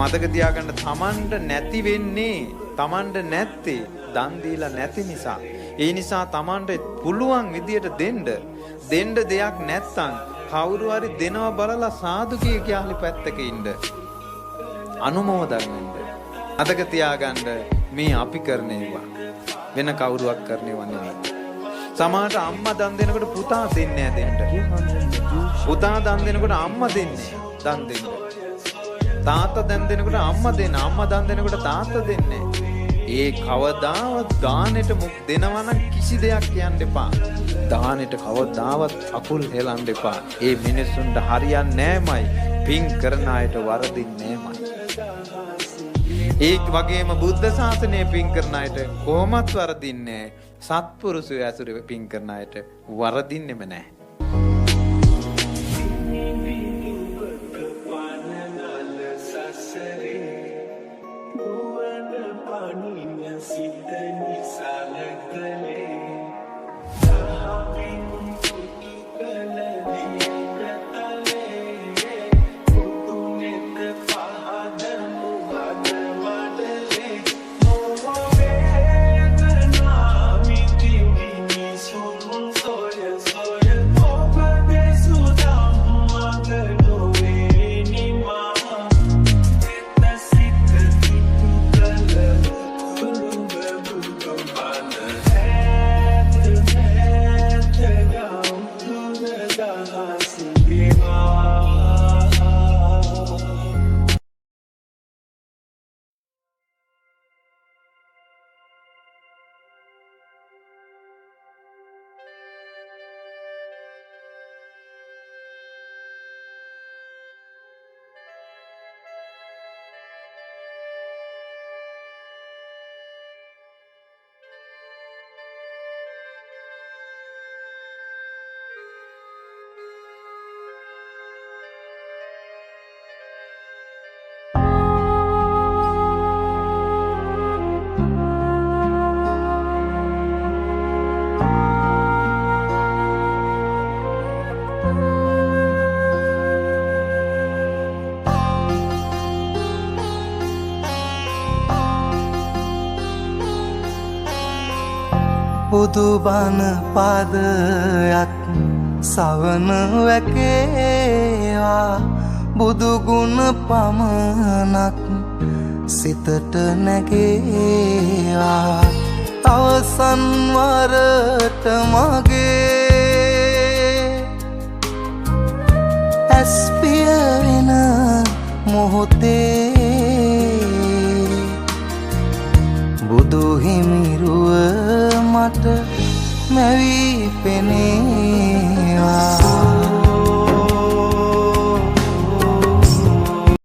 මතක තියාගන්න තමන්ට නැති වෙන්නේ තමන්ට නැත්තේ දන් දීලා නැති නිසා. ඒ නිසා තමන්ට පුළුවන් විදියට දෙන්න දෙයක් නැත්තම් කවුරු හරි දෙනවා බලලා සාදු කියලා පැත්තක ඉන්න. අනුමෝදන් වෙන්න. මතක තියාගන්න මේ අපි කරන ඒවා වෙන කවුරුවක් කරනේව නෙවෙයි. සමහරට අම්මා දන් දෙනකොට පුතා දෙන්නේ නැහැ දෙන්න. පුතා දන් දෙනකොට අම්මා දෙන්නේ දන් දෙන්න. තාත්තා දන් දෙනකොට අම්මා දෙන්න. අම්මා දන් දෙනකොට තාත්තා දෙන්නේ. ඒ කවදාවත් දානෙට මුක් දෙනවා නම් කිසි දෙයක් කියන්න එපා. දානෙට කවදාවත් අකුල් හෙලන්න එපා. ඒ මිනිස්සුන්ට හරියන්නේ නැමයි. පින් කරන අයට වරදින්නේ නැමයි. ඒ වගේම බුද්ධ ශාසනය පින් කරන අයට කොහොමත් වරදින්නේ නැහැ. සත්පුරුෂය ඇසුරේ පින් කරන අයට වරදින්නෙම නැහැ. බුදු බණ පාදයක් සවන වැකේවා බුදු ගුණ පමණක් සිතට නැගේවා අවසන් වරට මගේ ඇස් පිය වෙන මොහොතේ බුදු හිමිරුව මට මැවි පෙනේවා